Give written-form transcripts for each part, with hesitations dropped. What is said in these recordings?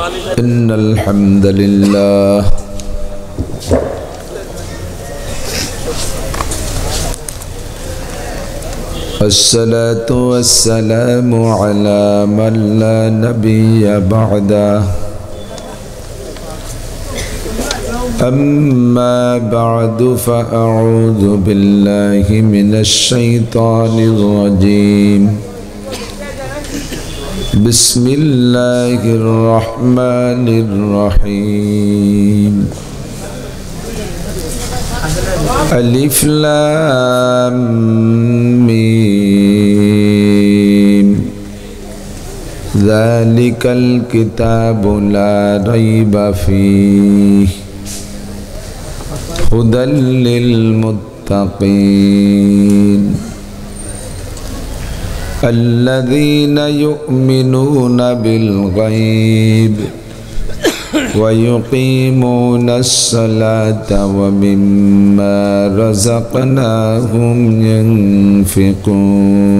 إن الحمد لله والصلاة والسلام على من لا نبي بعده أما بعد فأعوذ بالله من الشيطان الرجيم بسم الله الرحمن الرحيم ألف لام ميم ذلك الكتاب لا ريب فيه هدى للمتقين الذين يؤمنون بالغيب ويقيمون الصلاة ومما رزقناهم ينفقون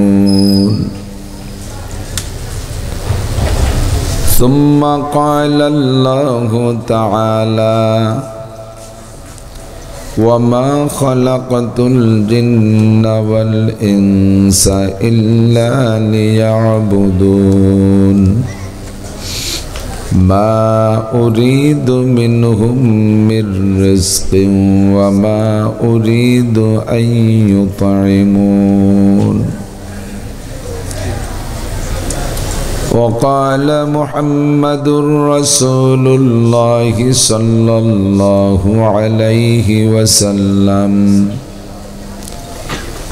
ثم قال الله تعالى وما خلقت الجن والإنس إلا ليعبدون ما أريد منهم من رزق وما أريد أن يطعمون وقال محمد رسول الله صلى الله عليه وسلم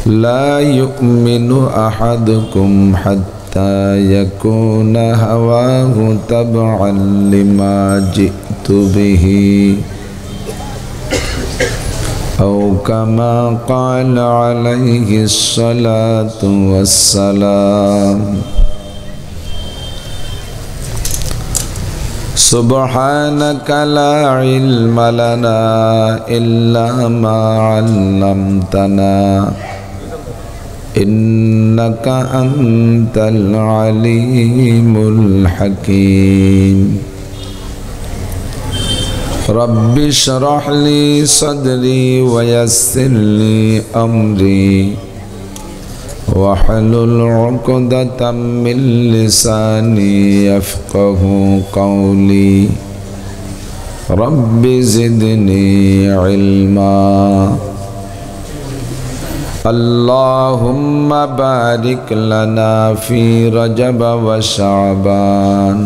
لا يؤمن أحدكم حتى يكون هواه تبعا لما جئت به أو كما قال عليه الصلاة والسلام سبحانك لا علم لنا إلا ما علمتنا إنك أنت العليم الحكيم رب اشرح لي صدري ويسر لي أمري واحلل عقدة من لساني يفقه قولي رب زدني علما اللهم بارك لنا في رجب وشعبان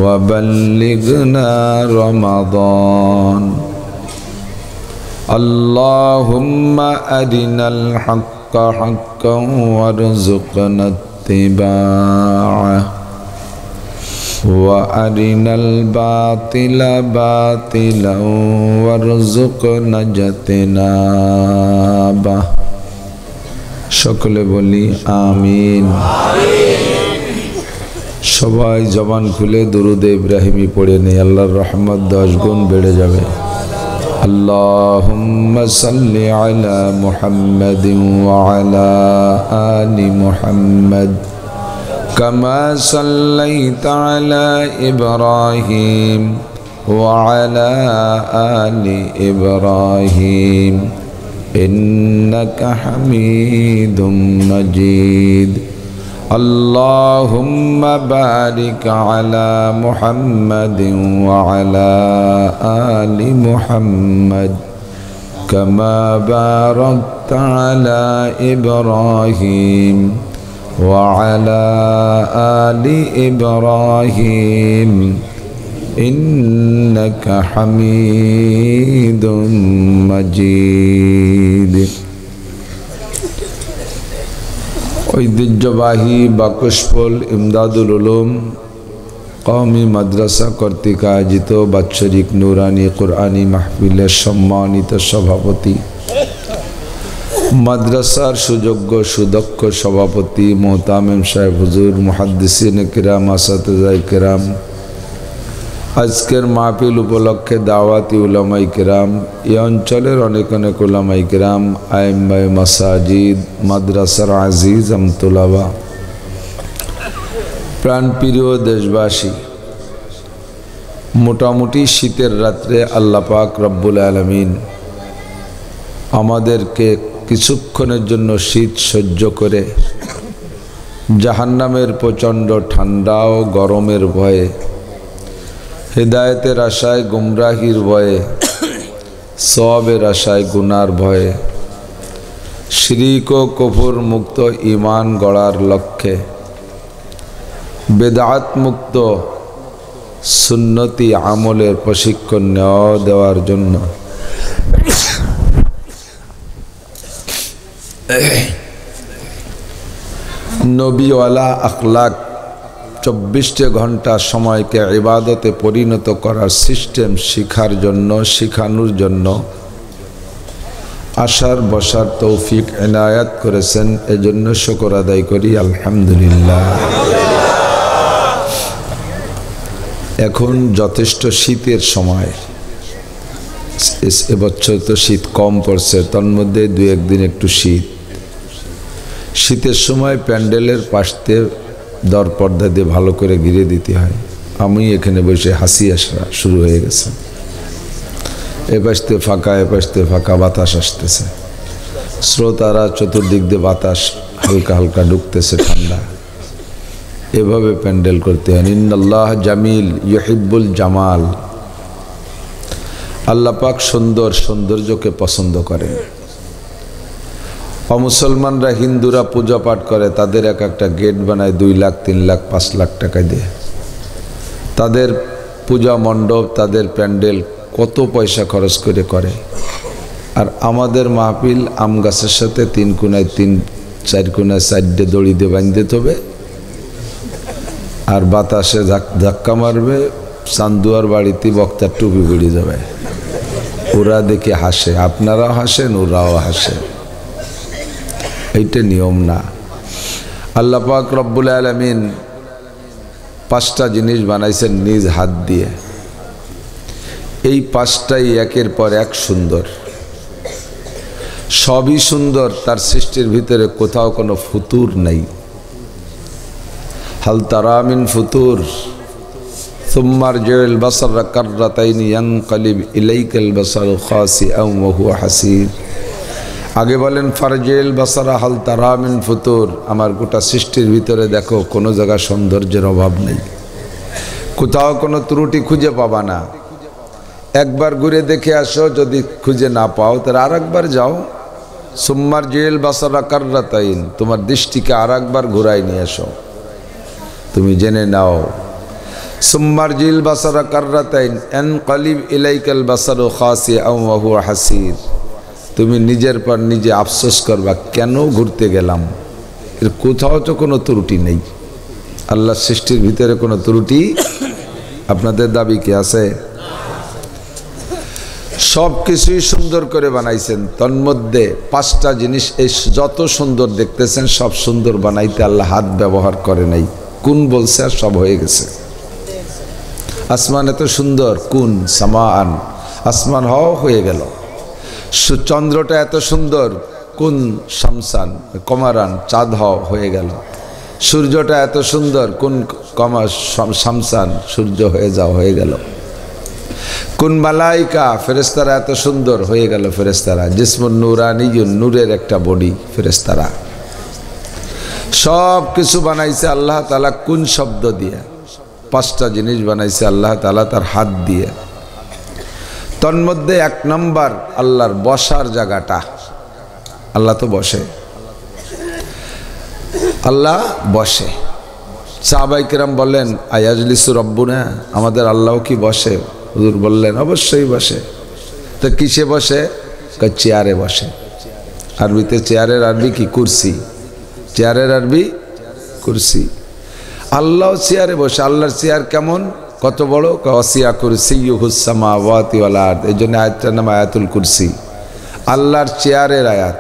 وبلغنا رمضان اللهم أرنا الحق حقا وارزقنا اتباعه وأرنا الباطل باطلا وارزقنا اجتنابه সকলে বলি আমিন সবাই জবান খুলে দুরূদ ইব্রাহিমি পড়ে নেই আল্লাহর রহমত 10 গুণ বেড়ে যাবে اللهم صل على محمد وعلى آل محمد كما صليت على إبراهيم وعلى آل إبراهيم إنك حميد مجيد اللهم بارك على محمد وعلى آل محمد كما باركت على إبراهيم وعلى آل إبراهيم إنك حميد مجيد ঐতিহ্যবাহী বাকশফুল ইমদাদুল উলুম কওমি মাদ্রাসা কর্তৃক আয়োজিত বাৎসরিক নুরানি কুরআনী মাহফিলের সম্মানিত সভাপতি মাদ্রাসার সুযোগ্য সুদক্ষ সভাপতি মোহতামিম সাহেব হুজুর মুহাদ্দিসিন কিরাম আসাতিজায়ে কিরাম আজকের মাহফিল উপলক্ষে দাওয়াতি উলামায়ে কিরাম এই অঞ্চলের অনেক অনেক উলামায়ে কিরাম আইম্মায়ে মাসাজিদ মাদ্রাসার আজিজ আমতুলাবা প্রাণপ্রিয় দেশবাসী মোটামুটি শীতের রাত্রে আল্লাহ পাক রব্বুল আলামিন আমাদেরকে কিছুক্ষণের জন্য শীত সহ্য করে জাহান্নামের প্রচণ্ড ঠান্ডা ও গরমের ভয়ে, হেদায়েতের আশায় গুমরাহির ভয়ে, সওয়াবের আশায় গুনার ভয়ে, শিরিক ও কুফর মুক্ত ঈমান গড়ার লক্ষ্যে, বেদাত মুক্ত সুন্নতি আমলের প্রশিক্ষণ দেওয়ার জন্য নবীওয়ালা আখলাক 24 ঘন্টা সময়কে ইবাদতে পরিণত করার সিস্টেম শিখার জন্য, শিখানোর জন্য আসার বসার তৌফিক এনায়াত করেছেন। এজন্য শুকর আদায় করি আলহামদুলিল্লাহ। এখন যথেষ্ট শীতের সময়, এবছর তো শীত কম পড়ছে, তন্মধ্যে 2-1 দিন একটু শীতের সময় প্যান্ডেলের পাশতে দরপর্দা দিয়ে ভালো করে ঘিরে দিতে হয়। আমি এখানে বসে হাসি আসা শুরু হয়ে গেছে, এপাশতে ফাঁকা এপাশতে ফাঁকা, বাতাস আসতেছে, শ্রোতারা চতুর্দিক দিয়ে বাতাস হালকা হালকা ঢুকতেছে, ঠান্ডা। এভাবে প্যান্ডেল করতে হয়। ইন্নাল্লাহ জামিল ইউহিব্বুল জামাল। আল্লাহ পাক সৌন্দর্যকে পছন্দ করেন। অমুসলমানরা, হিন্দুরা পূজা পাঠ করে, তাদের একটা গেট বানায় 2 লাখ 3 লাখ 5 লাখ টাকা দিয়ে। তাদের পূজা মণ্ডপ, তাদের প্যান্ডেল কত পয়সা খরচ করে। আর আমাদের মাহফিল আম গাছের সাথে 3 কোণায় 3-4 কোণায় 4 দড়ি দিয়ে বাঁধতে হবে, আর বাতাসে ধাক্কা মারবে, চান্দুয়ার বাড়িতে বক্তার টুপি পড়ে যাবে। ওরা দেখে হাসে, আপনারাও হাসেন, ওরাও হাসে। এইটা নিয়ম না। আল্লাহ পাক রব্বুল আলামিন 5টা জিনিস বানাইছেন নিজ হাত দিয়ে। এই 5টাই একের পর এক সুন্দর, সবই সুন্দর। তার সৃষ্টির ভিতরে কোথাও কোনো ফুতুর নাই। হাল তারা মিন ফুতুর সুম্মা রজিউল বাসার কাররাতাইন ইয়ানকালিব ইলাইকাল বাসারু খাসিআন ওয়া হুয়া হাসির। আগে বলেন ফারজিল বাসারা হাল তারা মিন ফুতুর। আমার গোটা সৃষ্টির ভিতরে দেখো, কোনো জায়গা সৌন্দর্যের অভাব নেই, কোথাও কোনো ত্রুটি খুঁজে পাবা না। একবার ঘুরে দেখে আসো, যদি খুঁজে না পাও তাহলে আরেকবার যাও। সুম্মা রজিউল বাসারা কাররাতাইন, তোমার দৃষ্টিকে আরেকবার ঘুরাই নিয়ে আসো, তুমি জেনে নাও। সুম্মা রজিউল বাসারা কাররাতাইন ইয়ানকালিব ইলাইকাল বাসারু খাসিআন ওয়া হুয়া হাসির। তুমি নিজের পর নিজে আফসোস করবা, কেন ঘুরতে গেলাম। এর কোথাও তো কোনো ত্রুটি নেই। আল্লাহর সৃষ্টির ভিতরে কোনো ত্রুটি আপনাদের দাবি কি আছে? সব কিছুই সুন্দর করে বানাইছেন। তন্মধ্যে 5টা জিনিস এই যত সুন্দর দেখতেছেন, সব সুন্দর বানাইতে আল্লাহ হাত ব্যবহার করে নাই। কোন বলছে আর সব হয়ে গেছে। আসমান এত সুন্দর, কোন সামান, আসমান হয়ে গেল। চন্দ্রটা এত সুন্দর, কোন শামসান কমারান, চাঁদ হয়ে গেল। সূর্যটা এত সুন্দর, কোন শামসান, সূর্য হয়ে গেল। কোন মালাইকা ফেরেশতারা এত সুন্দর, হয়ে গেল ফেরেশতারা। জিসমুন নূরানিয়ুন, নূরের একটা বডি ফেরেশতারা। সব কিছু বানাইছে আল্লাহ তাআলা কোন শব্দ দিয়ে? 5টা জিনিস বানাইছে আল্লাহ তাআলা তার হাত দিয়ে। তন্মধ্যে 1 নম্বর আল্লাহর বসার জায়গাটা। আল্লাহ তো বসে, আল্লাহ বসে। সাহাবায়ে কেরাম বলেন, আয়াজলিসু রব্বুনা, আমাদের আল্লাহ কি বসে? হুজুর বললেন, অবশ্যই বসে। তো কিসে বসে? চেয়ারে বসে। আরবিতে চেয়ারের আরবি কি? কুরসি। চেয়ারের আরবি কুরসি। আল্লাহ চেয়ারে বসে। আল্লাহর চেয়ার কেমন, কত বড়? ওয়াসিয়া কুরসিয়ুহুস সামাওয়াতি ওয়াল আরদ। এই জন্য আয়াতটার নাম আয়াতুল কুরসি। আল্লাহর চেয়ারের আয়াত,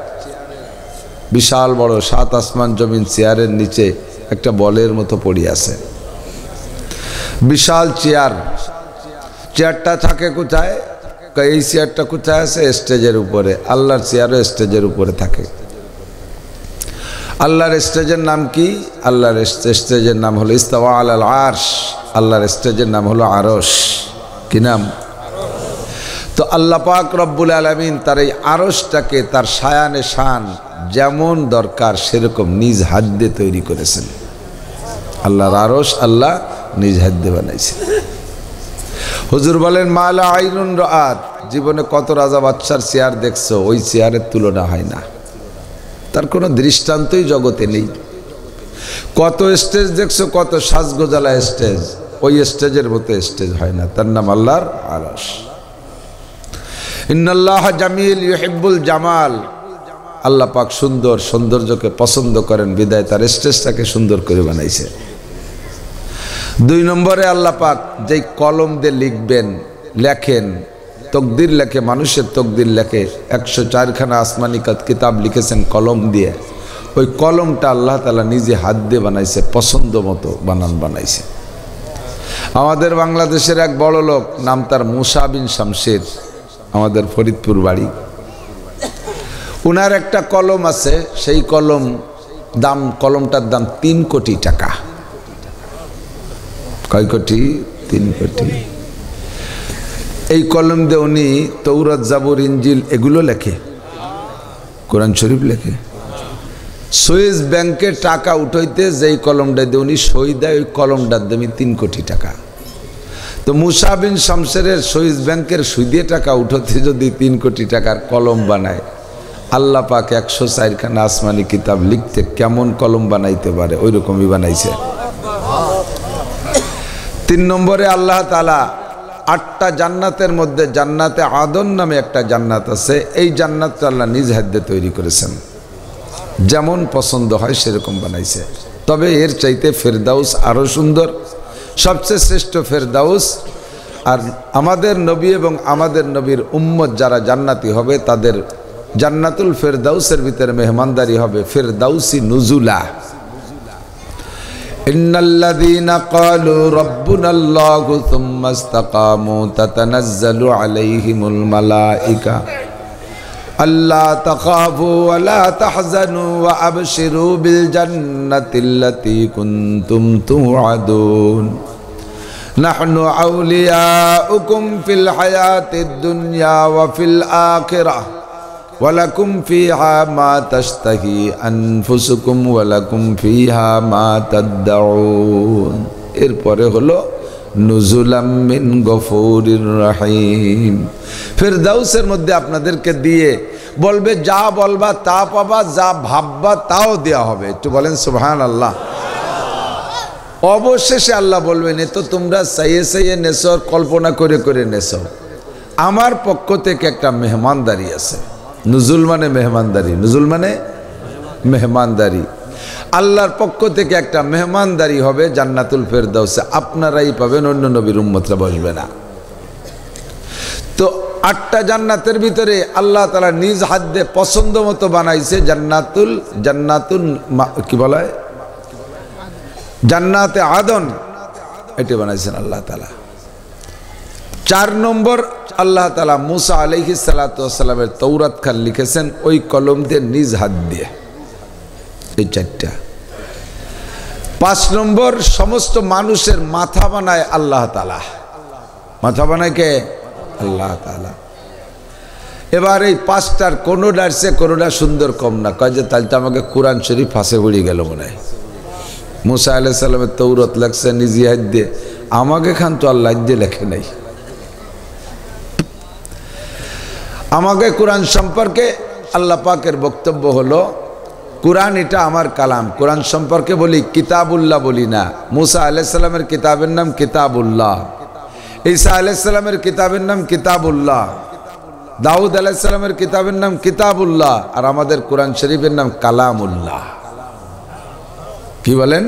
বিশাল বড়, 7 আসমান জমিন চেয়ারের নিচে একটা বলের মতো পড়ে আছে। বিশাল চেয়ার। চেয়ারটা থাকে কোথায়? এই চেয়ারটা কোথায় আছে? স্টেজের উপরে। আল্লাহর চেয়ারও স্টেজের উপরে থাকে। আল্লাহর স্টেজের নাম কি? আল্লাহর স্টেজের নাম হলো ইস্তাওয়া আলাল আরশ। আল্লাহর স্টেজের নাম হলো আরশ। কি নাম? তো আল্লাহ পাক রব্বুল আলামিন তার এই আরশটাকে তার শায়ানে শান যেমন দরকার সেরকম নিজ হাত দিয়ে তৈরি করেছেন। আল্লাহর আরশ আল্লাহ নিজ হাত দিয়ে বানাইছেন। হুজুর বলেন মালা আইনুন রাআত, জীবনে কত রাজা বাদশার চেয়ার দেখছো, ওই চেয়ারের তুলনা হয় না, তার কোনো দৃষ্টান্তই জগতে নেই। কত স্টেজ দেখছো, কত সাজগোজালা স্টেজ, ওই স্টেজের মতো স্টেজ হয় না, তার নাম আল্লাহর আরশ। ইন্নাল্লাহ জামিল ইউহিব্বুল জামাল, আল্লাহ পাক সুন্দর, সৌন্দর্যকে পছন্দ করেন বিদায় তার স্টেজটাকে সুন্দর করে বানাইছে। 2 নম্বরে আল্লাহ পাক যেই কলম দিয়ে লিখবেন, লেখেন, তকদির লেখে, মানুষের তকদির লেখে, 104 খানা আসমানি কিতাব লিখেছেন কলম দিয়ে। ওই কলমটা আল্লাহ তাআলা নিজে হাত দিয়ে বানাইছে, পছন্দ মতো বানাইছে। আমাদের বাংলাদেশের এক বড় লোক, নাম তার মুসা বিন শামসের, আমাদের ফরিদপুর বাড়ি। উনার একটা কলম আছে, সেই কলমটার দাম 3 কোটি টাকা। কয় কোটি? 3 কোটি। এই কলম দিয়ে উনি তৌরাত, জাবুর, ইনজিল এগুলো লেখে, কোরআন শরীফ লেখে। সুইস ব্যাংকে টাকা উঠাইতে যেই কলমটা দিয়ে উনি সই দেয়, ওই কলমটার দামি 3 কোটি টাকা। তো মুসা বিন শামসেরের সুইস ব্যাংকের সুদ দিয়ে টাকা উঠাতে যদি 3 কোটি টাকার কলম বানায়, আল্লাহ পাক 104 খানা আসমানি কিতাব লিখতে কেমন কলম বানাইতে পারে, ওই রকমই বানাইছে। 3 নম্বরে আল্লাহ তাআলা 8টা জান্নাতের মধ্যে জান্নাতে আদন নামে একটা জান্নাত আছে, এই জান্নাতটা আল্লাহ নিজ হাতে তৈরি করেছেন, যেমন পছন্দ হয় সেরকম বানাইছে। তবে এর চাইতে ফেরদাউস আরো সুন্দর, সবচেয়ে শ্রেষ্ঠ ফেরদাউস। আর আমাদের নবী এবং আমাদের নবীর উম্মত যারা জান্নাতি হবে, তাদের জান্নাতুল ফেরদাউসের ভিতরে মেহমানদারি হবে ফেরদাউসি নুজুলা। ইন্নাল্লাযীনা ক্বালু রাব্বুনাল্লাহু সুম্মা ইসতাকামু তাতানাজ্জালু আলাইহিমুল মালায়েকা আল্লা তাখাফু ওয়া লা তাহজানু ওয়া আবশিরু বিল জান্নাতিল্লাতী কুনতুম তুআদুন নাহনু আউলিয়াউকুম ফিল হায়াতিদ দুনিয়া ওয়া ফিল আখিরাহ ওয়া লাকুম ফিহা মা তাশতাহি আনফুসুকুম ওয়া লাকুম ফিহা মা তাদউন। এরপরে হলো নুজুলাম মিন গফুরির রহিম। ফেরদাউসের মধ্যে আপনাদেরকে দিয়ে বলবে যা বলবা তা পাবা, যা ভাববা তাও দেওয়া হবে। একটু বলেন সুবহানাল্লাহ। অবশেষে আল্লাহ বলবেন, এ তো তোমরা চাইয়ে নেছো, কল্পনা করে করে নেছো, আমার পক্ষ থেকে একটা মেহমানদারি আছে। নুজুল মানে মেহমানদারি, নুজুল মানে মেহমানদারি। আল্লাহর পক্ষ থেকে একটা মেহমানদারি হবে জান্নাতুল ফেরদাউসে, আপনারাই পাবেন, অন্য নবীর উম্মতরা বসবে না। তো 8টা জান্নাতের ভিতরে আল্লাহ তাআলা নিজ হাত দিয়ে পছন্দ মতো বানাইছে জান্নাতুল কি বলা হয়, জান্নাতে আদন, এটা বানাইছেন আল্লাহ তাআলা। 4 নম্বর আল্লাহ তাআলা মুসা আলাইহিস সালাতু ওয়াস সালামের তৌরাত খান লিখেছেন ওই কলম দিয়ে নিজ হাত দিয়ে, এই 4টা। 5 নম্বর সমস্ত মানুষের মাথা বানায় আল্লাহ তাআলা। মাথা বানায় কে? আল্লাহ তাআলা। এবার এই 5টার কোনোটার চেয়ে কোনোটা সুন্দর কম না। কয় যে তাহলে তো আমাকে কোরআন শরীফ ফাঁসে পড়ে গেল মনে হয়। মুসা আলাইহিস সালামের তৌরাত লেখছে নিজে হাত দিয়ে, আমাকে খান তো আল্লাহ দিয়ে লেখে নাই। আমাকে কোরআন সম্পর্কে আল্লাহ পাকের বক্তব্য হলো, কোরআন এটা আমার কালাম। কোরআন সম্পর্কে বলি কিতাবুল্লাহ বলি না। মুসা আলাইহিস সালামের কিতাবের নাম কিতাবুল্লাহ, ঈসা আলাইহিস সালামের কিতাবের নাম কিতাবুল্লাহ, দাউদ আলাইহিস সালামের কিতাবের নাম কিতাবুল্লাহ, আর আমাদের কোরআন শরীফের নাম কালামুল্লাহ। কি বলেন?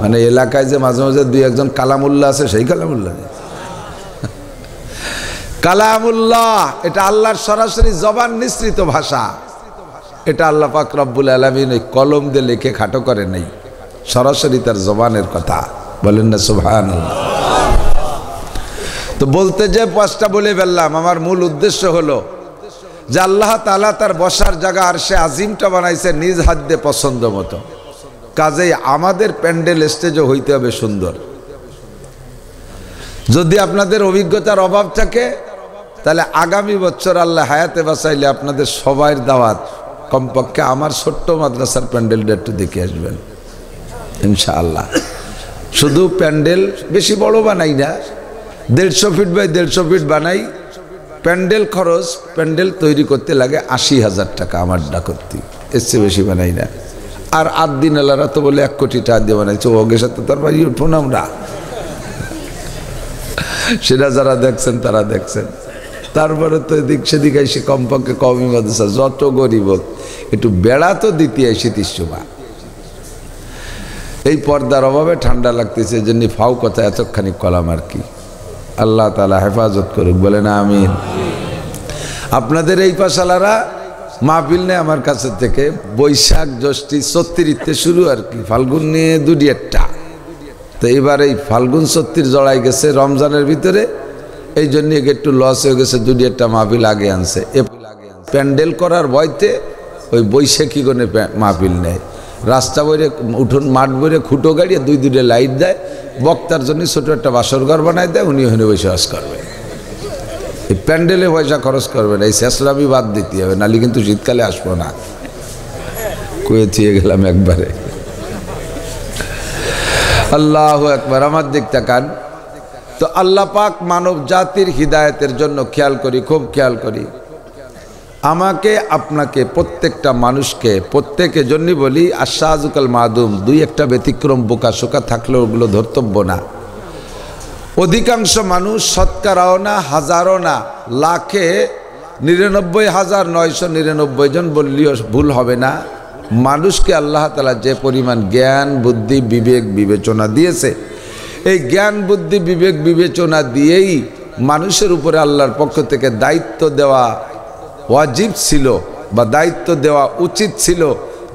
মানে এলাকায় যে মাঝে মাঝে 2-1 কালামুল্লাহ আছে, সেই কালামুল্লাহ? কালামুল্লাহ এটা আল্লাহর সরাসরি জবান নিঃসৃত ভাষা। এটা আল্লাহ পাক রব্বুল আলামিন ওই কলম দিয়ে লিখে খাটো করে নাই, সরাসরি তার জবানের কথা। বলেন না সুবহানাল্লাহ। তো বলতে যে 5টা বলে ফেললাম, আমার মূল উদ্দেশ্য হলো যে আল্লাহ তাআলা তার বসার জায়গা আরশে আজিমটা বানাইছে নিজ হাত দিয়ে পছন্দ মতো। কাজেই আমাদের প্যান্ডেল স্টেজও হইতে হবে সুন্দর। যদি আপনাদের অভিজ্ঞতার অভাব থাকে তাহলে আগামী বছর আল্লাহ হায়াতে বাঁচাইলে আপনাদের সবার দাওয়াত, কমপক্ষে আমার ছোট্ট মাদ্রাসার প্যান্ডেলটা একটু দেখে আসবেন ইনশাআল্লাহ। শুধু প্যান্ডেল বেশি বড় বানাই না, 150 ফিট বাই 150 ফিট বানাই। প্যান্ডেল খরচ, প্যান্ডেল তৈরি করতে লাগে 80,000 টাকা আমারটা করতে, এর চেয়ে বেশি বানাই না। আর 8 দিন এলারা তো বলে 1 কোটি টাকা দিয়ে বানাইছে, ওকে সাথে তার বাড়ি উঠবো না আমরা, সেটা যারা দেখছেন তারা দেখছেন। তারপরে তো এদিক সেদিক এসে কমপক্ষে কমই মাদ্রাসা যত গরিব হোক একটু বেড়া তো দিতে আসি 30 বা। এই পর্দার অভাবে ঠান্ডা লাগতেছে, এই জন্য ফাও কথা এতখানি কলাম আর কি। আল্লাহ তাআলা হেফাজত করুক, বলে না আমিন। আপনাদের এই পাশালারা মাহফিল নেই আমার কাছে থেকে বৈশাখ জ্যৈষ্ঠী 36 শুরু আর কি, ফাল্গুন নিয়ে 2-1টা। তো এবার এই ফাল্গুন 36 জড়াই গেছে রমজানের ভিতরে, এই জন্য একটু লস হয়ে গেছে, 2-1টা মাহফিল আগে আনছে। প্যান্ডেল করার ভয়তে ওই বৈশাখী গনে মাহফিল নেয়, রাস্তা বইরে উঠোন মাঠ বইরে খুঁটো গাড়িয়ে 2-2 লাইট দেয়, বক্তার জন্য ছোট একটা বাসর ঘর বানায় দেয়, উনি ওখানে বসবাস করবে। এই প্যান্ডেলে পয়সা খরচ করবে না, এই শেষরামি বাদ দিতে হবে, নাহলে কিন্তু শীতকালে আসবো না। কয়ে থিয়ে গেলাম একবারে। আল্লাহু আকবার। আমার দিক তাকান তো, আল্লাহ পাক মানব জাতির হিদায়তের জন্য খেয়াল করি, খুব খেয়াল করি। আমাকে আপনাকে প্রত্যেকটা মানুষকে প্রত্যেকের জন্যই বলি আশাজুকাল মাদুম, 2-1টা ব্যতিক্রম বোকা শোকা থাকলেও ওগুলো ধর্তব্য না। অধিকাংশ মানুষ শতকরাও না, হাজারও না, লাখে 99,999 জন বললেও ভুল হবে না। মানুষকে আল্লাহ তাআলা যে পরিমাণ জ্ঞান বুদ্ধি বিবেক বিবেচনা দিয়েছে, এই জ্ঞান বুদ্ধি বিবেক বিবেচনা দিয়েই মানুষের উপরে আল্লাহর পক্ষ থেকে দায়িত্ব দেওয়া ওয়াজিব ছিল বা দায়িত্ব দেওয়া উচিত ছিল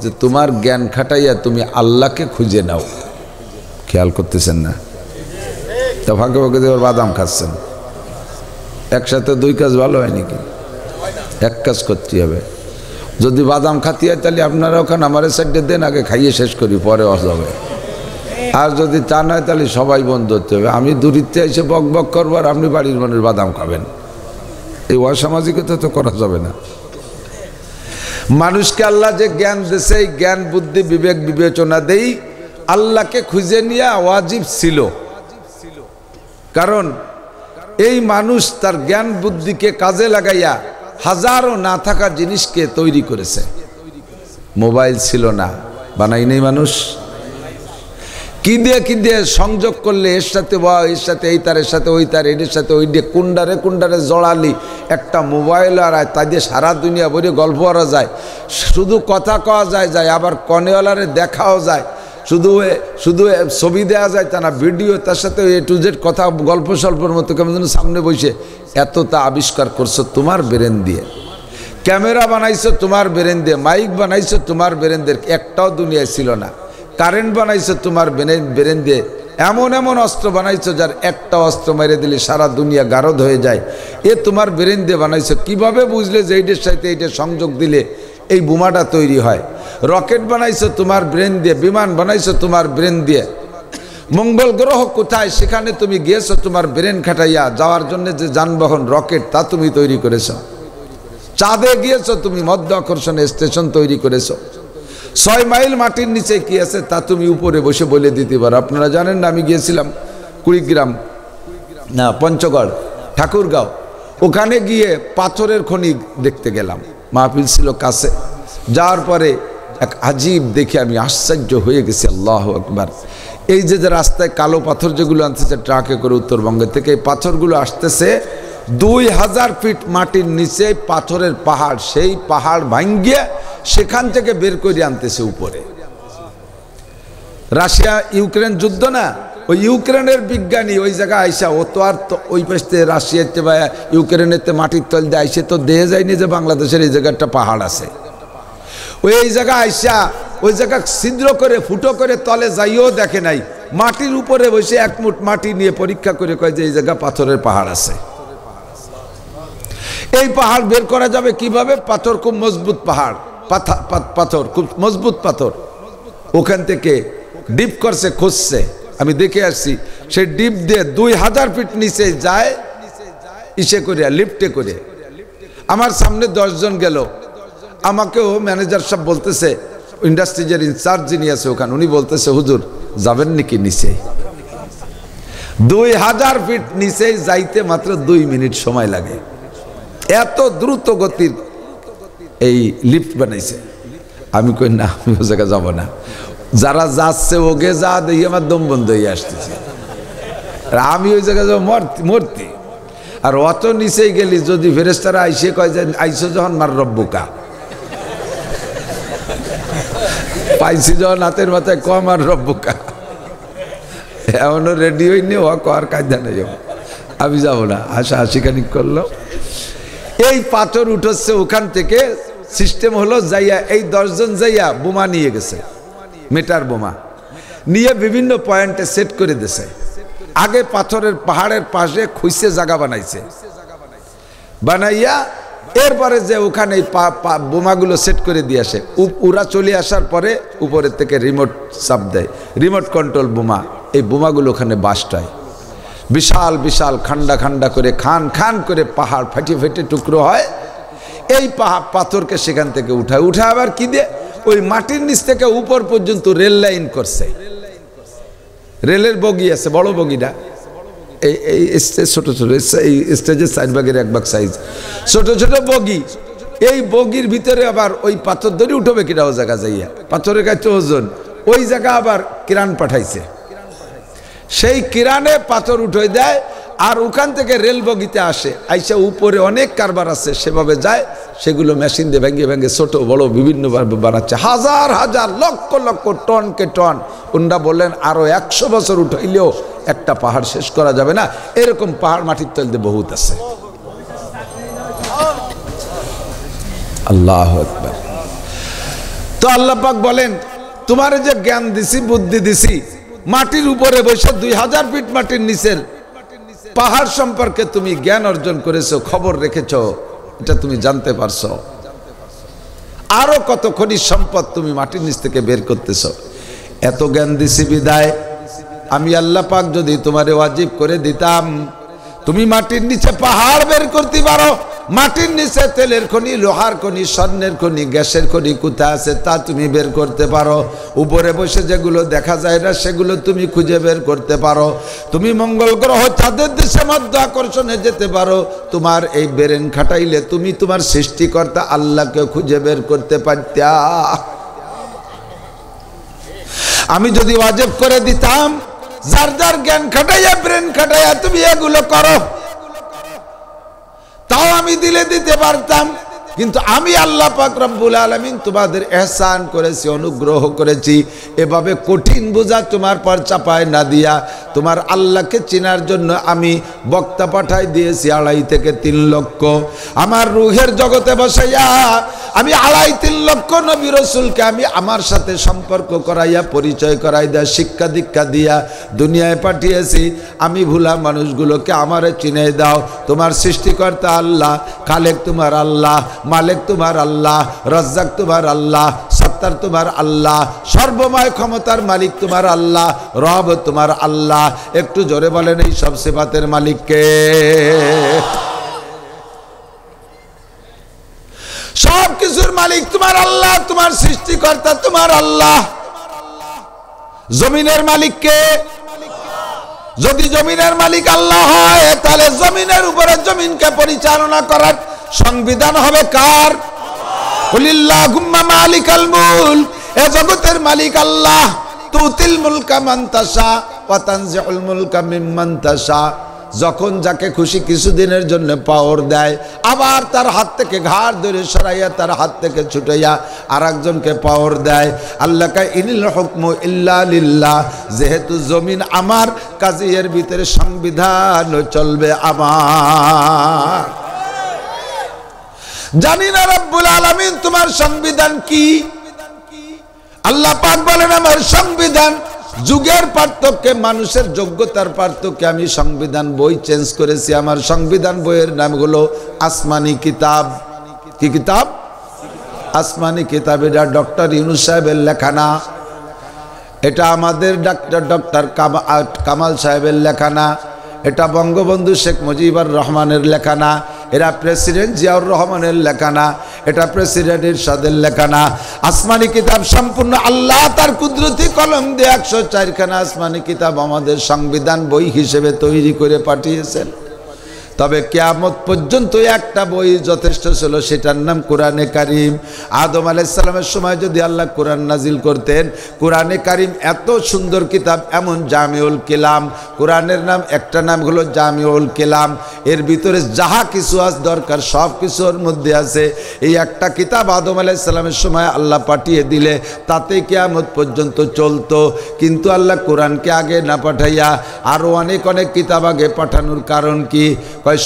যে তোমার জ্ঞান খাটাইয়া তুমি আল্লাহকে খুঁজে নাও। খেয়াল করতেছেন না? তা ফাঁকে ফাঁকে দেওয়ার বাদাম খাচ্ছেন, একসাথে 2 কাজ ভালো হয় নাকি? 1 কাজ করতে হবে। যদি বাদাম খাতি হয় তাহলে আপনারা ওখানে আমার সাইডে দেন, আগে খাইয়ে শেষ করি, পরে হবে। আর যদি তা নয় তাহলে সবাই বন্ধ হতে হবে। আমি দূরিত্বে এসে বক বক করবো আর আপনি বাড়ির মানুষ বাদাম খাবেন, এই অসামাজিকতা তো করা যাবে না। মানুষকে আল্লাহ যে জ্ঞান দিয়েছে, এই জ্ঞান বুদ্ধি বিবেক বিবেচনা দেই আল্লাহকে খুঁজে নিয়ে ওয়াজিব ছিল। কারণ এই মানুষ তার জ্ঞান বুদ্ধিকে কাজে লাগাইয়া হাজারো না থাকা জিনিসকে তৈরি করেছে। মোবাইল ছিল না, বানাই নেই মানুষ। কি দিয়ে সংযোগ করলে এর সাথে বা এর সাথে এই তারের সাথে ওই তার, এর সাথে ওই দিয়ে কুন্ডারে জড়ালি একটা মোবাইল, আর তাই দিয়ে সারা দুনিয়া ভরে গল্প করা যায়, শুধু কথা কওয়া যায়, আবার কনেওয়ালারে দেখাও যায়, শুধু ছবি দেওয়া যায় তা না, ভিডিও, তার সাথে A to Z কথা গল্প স্বল্পর মতো কেমন যেন সামনে বসে। এতটা আবিষ্কার করছো তোমার ব্রেন দিয়ে, ক্যামেরা বানাইছো তোমার ব্রেন দিয়ে, মাইক বানাইছো তোমার ব্রেন দিয়ে, একটাও দুনিয়ায় ছিল না। কারেন্ট বানাইছো তোমার ব্রেন দিয়ে, এমন অস্ত্র বানাইছো যার একটা অস্ত্র মেরে দিলে সারা দুনিয়া গারদ হয়ে যায়, এ তোমার ব্রেন দিয়ে বানাইছো। কিভাবে বুঝলে যে এইটার সাথে এইটা সংযোগ দিলে এই বোমাটা তৈরি হয়? রকেট বানাইছো তোমার ব্রেন দিয়ে, বিমান বানাইছো তোমার ব্রেন দিয়ে। মঙ্গল গ্রহ কোথায় সেখানে তুমি গিয়েছো তোমার ব্রেন খাটাইয়া, যাওয়ার জন্য যে যানবাহন রকেট তা তুমি তৈরি করেছো। চাঁদে গিয়েছো তুমি, মধ্য আকর্ষণ স্টেশন তৈরি করেছো। 6 মাইল মাটির নিচে কি আছে তা তুমি উপরে বসে বলে দিতে পারো। আপনারা জানেন না, আমি গিয়েছিলাম কুড়িগ্রাম না পঞ্চগড় ঠাকুরগাঁও, ওখানে গিয়ে পাথরের খনি দেখতে গেলাম, মাহফিল ছিল কাছে। যাওয়ার পরে এক আজীব দেখে আমি আশ্চর্য হয়ে গেছি, আল্লাহু আকবার। এই যে রাস্তায় কালো পাথর যেগুলো আনতেছে ট্রাকে করে উত্তরবঙ্গ থেকে, এই পাথরগুলো আসতেছে 2000 ফিট মাটির নিচে পাথরের পাহাড়, সেই পাহাড় ভাঙ্গিয়ে সেখান থেকে বের করে আনতেছে উপরে। রাশিয়া ইউক্রেন যুদ্ধ না, ওই ইউক্রেনের বিজ্ঞানী ওই জায়গায় আইসা, ও তো আর ওই পাশে রাশিয়াতে বা ইউক্রেনেতে মাটির তল দিয়ে আইসে তো দেহে যায়নি যে বাংলাদেশের এই জায়গাটা পাহাড় আছে। ওই এই জায়গায় আইসা ওই জায়গা ছিদ্র করে ফুটো করে তলে যাইও দেখে নাই, মাটির উপরে বসে 1 মুঠ মাটি নিয়ে পরীক্ষা করে কয় যে এই জায়গা পাথরের পাহাড় আছে। এই পাহাড় বের করা যাবে কিভাবে? পাথর খুব মজবুত পাহাড়, পাথর খুব মজবুত পাথর। ওখান থেকে ডিপ করছে, খুঁজছে, আমি দেখে আসছি, সেই ডিপ দিয়ে 2000 ফিট নিচে যায় ইসে করে, লিফটে করে। আমার সামনে 10 জন গেল, আমাকেও ম্যানেজার সাহেব বলতেছে, ইন্ডাস্ট্রিজের ইনচার্জ যিনি আছে ওখানে, উনি বলতেছে হুজুর যাবেন নাকি নিচে? 2000 ফিট নিচে যাইতে মাত্র 2 মিনিট সময় লাগে, এত দ্রুত গতির এই লিফট বানাইছে। আমি কই না, আমি ও জায়গায় যাবো না, যারা যাচ্ছে ওকে যা দেখি আমার দম বন্ধ হয়ে আসতেছে, আর আমি ওই জায়গায় যাবো মূর্তি। আর অত নিচে গেলি যদি ফেরেশতারা আইসে কয় যে আইসো যখন মার রব্বুকা, পাইছি যখন হাতের মাথায় কম আর রব্বুকা, এমনও রেডি হইনি, ও কর কায়দা নেই, আমি যাবো না। আশা হাসিখানি করলো। এই পাথর উঠছে ওখান থেকে, সিস্টেম হলো যাইয়া এই 10 জন যাইয়া বোমা নিয়ে গেছে, মেটার বোমা নিয়ে বিভিন্ন পয়েন্টে সেট করে দিয়েছে। আগে পাথরের পাহাড়ের পাশে খুঁজছে জায়গা বানাইছে, বানাইয়া এরপরে যে ওখানে বোমাগুলো সেট করে দিয়ে আসে। ওরা চলে আসার পরে উপরের থেকে রিমোট চাপ দেয়, রিমোট কন্ট্রোল বোমা। এই বোমাগুলো ওখানে বাস্ট হয়, বিশাল বিশাল খান্ডা খান্ডা করে খান খান করে পাহাড় ফাটিয়ে ফেটে টুকরো হয়। এই পাথরকে সেখান থেকে উঠায়, আবার কি দিয়ে ওই মাটির নিচ থেকে উপর পর্যন্ত রেল লাইন করছে। রেলের বগি আছে, বড় বগিটা, এই ছোট ছোট, এই স্টেজের 4 ভাগের 1 ভাগ সাইজ ছোট ছোট বগি। এই বগির ভিতরে আবার ওই পাথর ধরে উঠবে কিনা ও জায়গা যাইয়া, পাথরের কাছে ওজন, ওই জায়গা আবার কিরান পাঠাইছে, সেই কিরানে পাথর উঠে দেয়। আর ওখান থেকে রেল বগিতে আসে, আইসা উপরে অনেক কারবার আছে, সেভাবে যায়, সেগুলো মেশিন দিয়ে ভেঙে ভেঙে ছোট বড় বিভিন্নভাবে বানাচ্ছে। হাজার হাজার লক্ষ লক্ষ টনকে টন। ওনারা বললেন আরো 100 বছর উঠাইলেও একটা পাহাড় শেষ করা যাবে না, এরকম পাহাড় মাটির তলতে বহুত আছে। আল্লাহু আকবার। তো আল্লাহ পাক বলেন তোমার যে জ্ঞান দিছি, বুদ্ধি দিছি, মাটির উপরে বসে 2000 ফিট মাটির নিচের পাহাড় সম্পর্কে তুমি জ্ঞান অর্জন করেছো, খবর রেখেছো, এটা তুমি জানতে পারছো। আরো কত খনিজ সম্পদ তুমি মাটির নিচ থেকে বের করতেছো। এত জ্ঞান দিছি বিদায় আমি আল্লাহ পাক যদি তোমারে ওয়াজিব করে দিতাম, তুমি মাটির নিচে পাহাড় বের করতে পারো, মাটির নিচে তেলের খনি, লোহার খনি, স্বর্ণের খনি, গ্যাসের খনি কোথায় আছে তা তুমি বের করতে পারো। উপরে বসে যেগুলো দেখা যায় না সেগুলো তুমি খুঁজে বের করতে পারো। তুমি মঙ্গল গ্রহ, চাঁদের দেশে মধ্য আকর্ষণে যেতে পারো। তোমার এই ব্রেন খাটাইলে তুমি তোমার সৃষ্টিকর্তা আল্লাহকে খুঁজে বের করতে পারতা। আমি যদি ওয়াজিব করে দিতাম, যার যার জ্ঞান খাটাইয়া ব্রেন খাটাইয়া তুমি এগুলো করো, তাও আমি দিতে পারতাম। কিন্তু আমি আল্লাহ পাক রব্বুল আলামিন তোমাদের ইহসান করেছি, অনুগ্রহ করেছি, এভাবে কঠিন বোঝা তোমার পর চাপায় না দিয়া তোমার আল্লাহকে চেনার জন্য আমি বক্তা পাঠাই দিয়েছি 2.5 থেকে 3 লক্ষ। আমার রুহের জগতে বসাইয়া আমি 2.5-3 লক্ষ নবী রাসূলকে আমি আমার সাথে সম্পর্ক করাইয়া, পরিচয় করাই দেয়া, শিক্ষা দীক্ষা দিয়া দুনিয়ায় পাঠিয়েছি। আমি ভুলা মানুষগুলোকে আমারে চিনে দাও। তোমার সৃষ্টিকর্তা আল্লাহ, খালেক তোমার আল্লাহ, মালিক তোমার আল্লাহ, রাজ্জাক তোমার আল্লাহ, সত্তার তোমার আল্লাহ, সর্বময় ক্ষমতার মালিক তোমার আল্লাহ, রব তোমার আল্লাহ। একটু জোরে বলেন এই সব সিফাতের মালিককে। সব কিছুর মালিক তোমার আল্লাহ, তোমার সৃষ্টিকর্তা তোমার আল্লাহ। জমিনের মালিক কে? যদি জমিনের মালিক আল্লাহ হয়, তাহলে জমিনের উপরে জমিনকে পরিচালনা করার সংবিধান হবে কার? কুলিল্লাহুম্মা মালিকাল মুলক, এ জগতের মালিক আল্লাহ। তুতিল মুলকা মান তাশা ওয়া তানজিউল মুলকা মিম্মান তাশা। যখন যাকে খুশি কিছুদিনের জন্য পাওয়ার দেয়, আবার তার হাত থেকে ঘাড় ধরে সরাইয়া তার হাত থেকে ছুটাইয়া আর একজনকে পাওয়ার দেয়। আল্লাহ কা ইনিল হুকমু ইল্লা লিল্লাহ। যেহেতু জমিন আমার, কাজে এর ভিতরে সংবিধান চলবে আমার। জানি না রব্বুল আলামিন তোমার সংবিধান কি? আল্লাহ পাক বলেন আমার সংবিধান যুগের পার্থক্যে, মানুষের যোগ্যতার পার্থক্যে আমি সংবিধান বই চেঞ্জ করেছি। আমার সংবিধান বইয়ের নাম হলো আসমানি কিতাব। কি কিতাব? আসমানি কিতাব। এটা ডক্টর ইউনূস সাহেবের লেখা না, এটা আমাদের ডক্টর কামাল সাহেবের লেখা না, এটা বঙ্গবন্ধু শেখ মুজিবুর রহমানের লেখা না, এরা প্রেসিডেন্ট জিয়াউর রহমানের লেখা না, এটা প্রেসিডেন্ট ইরশাদের লেখা না। আসমানি কিতাব সম্পূর্ণ আল্লাহ তার কুদরতি কলম দিয়ে 104 খানা আসমানি কিতাব আমাদের সংবিধান বই হিসেবে তৈরি করে পাঠিয়েছেন। তবে কিয়ামত পর্যন্ত একটা বই যথেষ্ট ছিল, সেটার নাম কোরআনে কারিম। আদম আলাইহিস সালামের সময় যদি আল্লাহ কোরআন নাজিল করতেন, কোরআনে কারিম এত সুন্দর কিতাব, এমন জামিউল কালাম, কোরআনের নাম একটা নাম হলো জামিউল কালাম, এর ভিতরে যাহা কিছু আজ দরকার সব কিছুর মধ্যে আছে। এই একটা কিতাব আদম আলাইহিস সালামের সময় আল্লাহ পাঠিয়ে দিলে তাতে কিয়ামত পর্যন্ত চলতো। কিন্তু আল্লাহ কোরআনকে আগে না পাঠাইয়া আরও অনেক অনেক কিতাব আগে পাঠানোর কারণ কি?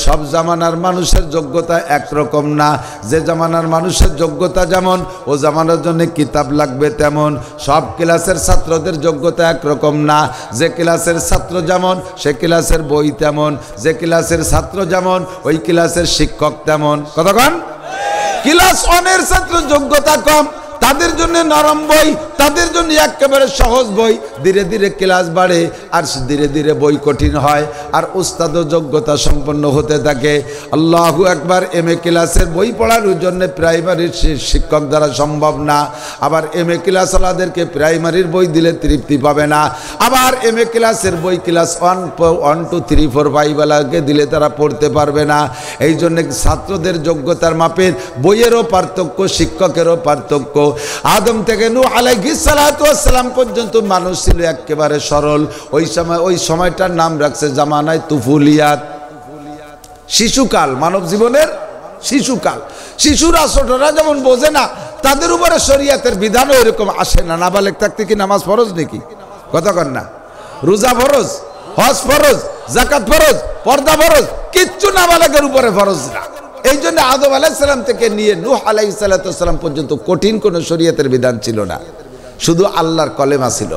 সব জামানার মানুষের যোগ্যতা একরকম না। যে জামানার মানুষের যোগ্যতা যেমন, ও জামানার জন্য কিতাব লাগবে তেমন। সব ক্লাসের ছাত্রদের যোগ্যতা একরকম না। যে ক্লাসের ছাত্র যেমন, সে ক্লাসের বই তেমন। যে ক্লাসের ছাত্র যেমন, ওই ক্লাসের শিক্ষক তেমন। কতক্ষণ? ক্লাস 1 এর ছাত্র যোগ্যতা কম, তাদের জন্য নরম বই, তাদের জন্য একেবারে সহজ বই। ধীরে ধীরে ক্লাস বাড়ে আর ধীরে ধীরে বই কঠিন হয়, আর উস্তাদও যোগ্যতা সম্পন্ন হতে থাকে। আল্লাহু আকবার। MA ক্লাসের বই পড়ার জন্য প্রাইমারির শিক্ষক দ্বারা সম্ভব না। আবার MA ক্লাসওয়ালাদেরকে প্রাইমারির বই দিলে তৃপ্তি পাবে না। আবার MA ক্লাসের বই ক্লাস 1, 2, 3, 4, 5 ওয়ালাকে দিলে তারা পড়তে পারবে না। এই জন্য ছাত্রদের যোগ্যতার মাপের বইয়েরও পার্থক্য, শিক্ষকেরও পার্থক্য। আদম থেকে নূহ আলাইহিস সালাতু ওয়াস সালাম পর্যন্ত মানুষ ছিল একেবারে সরল। ওই সময়টার নাম রাখছে জামানায় তুফুলিয়াত, শিশুকাল, মানব জীবনের শিশুকাল। শিশুরা ছোটরা যেমন বোঝে না, তাদের উপরে শরীয়তের বিধানও এরকম আসে না। নাবালেগ থাকতে কি নামাজ ফরজ নাকি? কথা কন না? রোজা ফরজ, হজ ফরজ, যাকাত ফরজ, পর্দা ফরজ, কিচ্ছু নাবালেগের উপরে ফরজ না। এই জন্য আদম আলাইহিস সালাম থেকে নিয়ে নূহ আলাইহিস সালাম পর্যন্ত কঠিন কোনো শরীয়তের বিধান ছিল না। শুধু আল্লাহর কলেমা ছিল,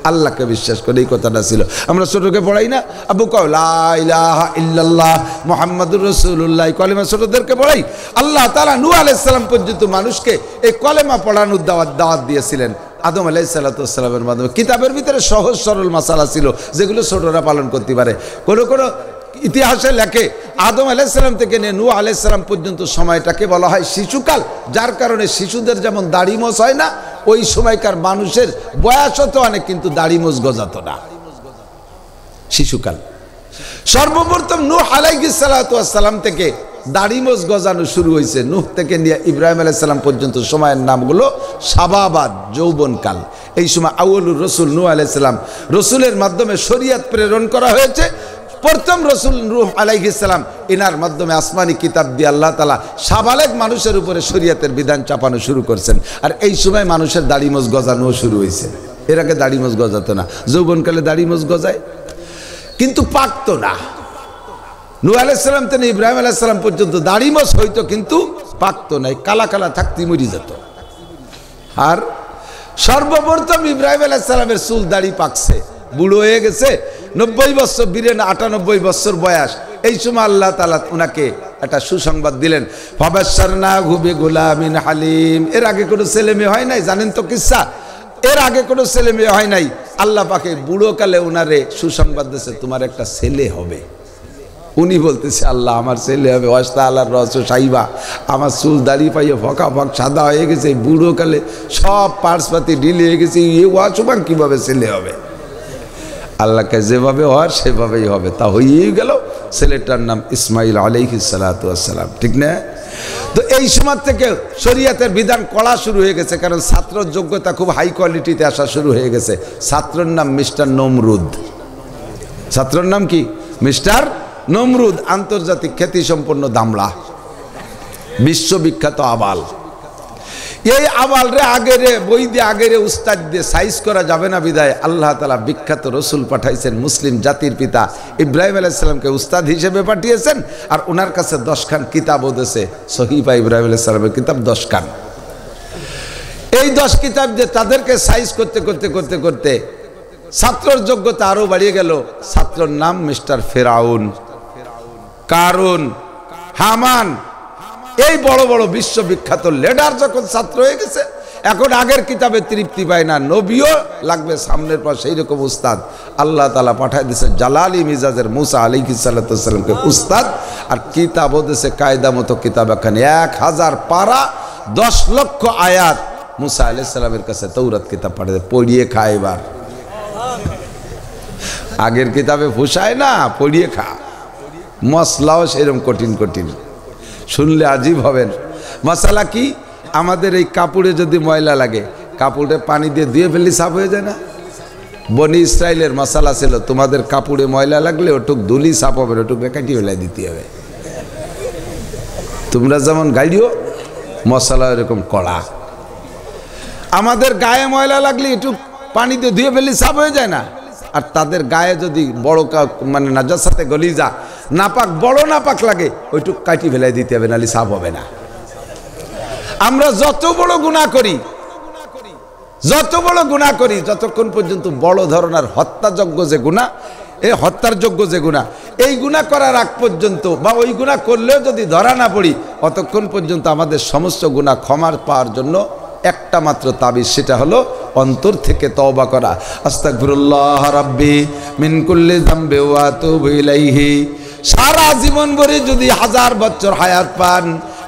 আল্লাহকে বিশ্বাস করে, এই কথাটা ছিল। আমরা ছোটকে পড়াই না, আবু কও লা ইলাহা ইল্লাল্লাহ মুহাম্মাদুর রাসূলুল্লাহ, কলেমা ছোটদেরকে পড়াই। আল্লাহ তাআলা নূহ আলাইহিস সালাম পর্যন্ত মানুষকে এই কলেমা পড়ানোর দাওয়াত দিয়েছিলেন আদম আলাইহিস সালামের মাধ্যমে। কিতাবের ভিতরে সহজ সরল মাসালা ছিল যেগুলো ছোটরা পালন করতে পারে। কোনো ইতিহাসে লেখে আদম আলাইহিস সালাম থেকে নিয়ে নূহ আলাইহিস সালাম পর্যন্ত সময়টাকে বলা হয় শিশুকাল। যার কারণে শিশুদের যেমন দাড়ি মোছ হয় না, ওই সময়কার মানুষের বয়স হতো অনেক, কিন্তু দাড়ি মোছ গজাতো না। শিশুকাল। সর্বপ্রথম নূহ আলাইহিস সালাম থেকে দাড়ি মোছ গজানো শুরু হয়েছে। নূহ থেকে নিয়ে ইব্রাহিম আলাইহিস সালাম পর্যন্ত সময়ের নামগুলো শাবাবাদ, যৌবনকাল। এই সময় আউয়ালুর রসুল নূহ আলাইহিস সালাম, রসুলের মাধ্যমে শরীয়ত প্রেরণ করা হয়েছে। প্রথম রসুল নূহ আলাইহিস সালাম, এনার মাধ্যমে আসমানি কিতাব দিয়ে আল্লাহ তাআলা সাবালেগ মানুষের উপরে শরীয়তের বিধান চাপানো শুরু করছেন। আর এই সময় মানুষের দাড়ি মোছ গজানো শুরু হয়েছে। এর আগে দাড়ি মোছ গজাতো না। যৌবনকালে দাড়ি মোছ গজায়, কিন্তু পাকতো না। নূহ আলাইহিস সালাম থেকে ইব্রাহিম আলাইহিস সালাম পর্যন্ত দাড়ি মোছ হইতো, কিন্তু পাকতো না, কালা কালা থাকতে মরি যেত। আর সর্বপ্রথম ইব্রাহিম আলাইহিস সালামের চুল দাড়ি পাকছে, বুড়ো হয়ে গেছে, 90 বছর, 98 বছর বয়স। এই সময় আল্লাহ তাআলা ওনাকে একটা সুসংবাদ দিলেন, ফাবাশশারনাহু বিগুলামিন হালিম। এর আগে কোনো ছেলে মেয়ে হয় নাই, জানেন তো কিসসা? এর আগে কোনো ছেলে মেয়ে হয় নাই। আল্লাহ পাকে বুড়োকালে ওনারে সুসংবাদ দিয়েছে, তোমার একটা ছেলে হবে। উনি বলতেছে, আল্লাহ আমার ছেলে হবে, ওয়াস্তা আল্লাহর রস সাইবা, আমার চুল দাড়ি পাইয়ে ফকা ফক সাদা হয়ে গেছে, বুড়োকালে সব পার্সপাতি ঢিলে হয়ে গেছে, এ ওয়াসুবান কীভাবে ছেলে হবে? আল্লাহকে যেভাবে হওয়ার সেভাবেই হবে। তা হয়েই গেল। ছেলেটার নাম ইসমাইল আলাইহিস সালাতু ওয়াস সালাম, ঠিক না? তো এই সময় থেকে শরীয়তের বিধান কড়া শুরু হয়ে গেছে, কারণ ছাত্রর যোগ্যতা খুব হাই কোয়ালিটিতে আসা শুরু হয়ে গেছে। ছাত্রর নাম মিস্টার নমরুদ। ছাত্রর নাম কি? মিস্টার নমরুদ। আন্তর্জাতিক খ্যাতিসম্পন্ন দামড়া, বিশ্ববিখ্যাত আবাল। এই আবাল রে আগের বই দিয়ে আগের উস্তাদ দিয়ে সাইজ করা যাবে না বিদায় আল্লাহ তাআলা বিখ্যাত রসুল পাঠাইছেন, মুসলিম জাতির পিতা ইব্রাহিম আলাইহিস সালামকে উস্তাদ হিসেবে পাঠিয়েছেন। আর ওনার কাছে 10 খান কিতাবও দিয়েছে, সহিফা ইব্রাহিম আলাইহিস সালামের কিতাব 10 খান। এই 10 কিতাব দিয়ে তাদেরকে সাইজ করতে করতে করতে করতে ছাত্রর যোগ্যতা আরো বাড়িয়ে গেল। ছাত্রর নাম মিস্টার ফেরাউন, কারুন, হামান। এই বড় বড় বিশ্ববিখ্যাত লিডার যখন ছাত্র হয়ে গেছে, এখন আগের কিতাবে তৃপ্তি পায় না, নবীও লাগবে সামনের পর সেই রকম উস্তাদ। আল্লাহ তাআলা পাঠায় দিয়েছে জালালি মিজাজের মুসা আলাইহিস সালামকে উস্তাদ, আর কিতাবও দিয়েছে কায়দা মতো কিতাব। এখানে 1000 পারা 10 লক্ষ আয়াত মুসা আলাইহিস সালামের কাছে তৌরাত কিতাব পাঠিয়ে পড়িয়ে খায়। এবার আগের কিতাবে ফুসায় না, পড়িয়ে খা। মশলাও সেরকম কঠিন কঠিন, শুনলে আজীব হবেন। মশলা কি? আমাদের এই কাপড়ে যদি ময়লা লাগে, কাপড়ে পানি দিয়ে ধুয়ে ফেললে সাফ হয়ে যায় না? বনি ইসরাইলের মশলা ছিল, তোমাদের কাপড়ে ময়লা লাগলে ওটুক ধুলি সাফ হবে, ওটুক বেকাটি ফেলাই দিতে হবে। তোমরা যেমন গাইডিও, মশলা এরকম কড়া। আমাদের গায়ে ময়লা লাগলে একটু পানি দিয়ে ধুয়ে ফেললে সাফ হয়ে যায় না? আর তাদের গায়ে যদি বড় মানে নাজাসাতে গলিজা নাপাক, বড় নাপাক লাগে, ওইটুক কাটি ফেলাই দিতে হবে, নাহলে সাফ হবে না। আমরা যত বড় গুনাহ করি, যতক্ষণ পর্যন্ত বড় ধরনের হত্যাযোগ্য যে গুনাহ, এই হত্যার যোগ্য যে গুনাহ, এই গুনাহ করার আগ পর্যন্ত বা ওই গুনাহ করলেও যদি ধরা না পড়ি, অতক্ষণ পর্যন্ত আমাদের সমস্ত গুনাহ ক্ষমার পাওয়ার জন্য একটা মাত্র তাবিজ, সেটা হলো অন্তর থেকে তওবা করা। আস্তাগফিরুল্লাহ রাব্বি মিন কুল্লি যামবি ওয়া আতুবু ইলাইহি। সারা জীবন ভরে যদি 1000 বছর হায়াত পান,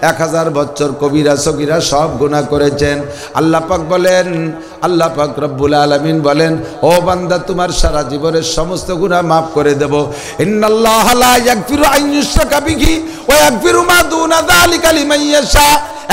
1000 বছর কবিরা সগীরা সব গুনাহ করেছেন, আল্লাহ পাক বলেন, আল্লাহ পাক রব্বুল আলামিন বলেন, ও বান্দা তোমার সারা জীবনের সমস্ত গুনাহ মাফ করে দেব। ইন্নাল্লাহা লা ইয়াগফিরু আন ইউশরাকা বিহি ওয়া ইয়াগফিরু মা দুনা যালিকা লিমান ইয়াশা।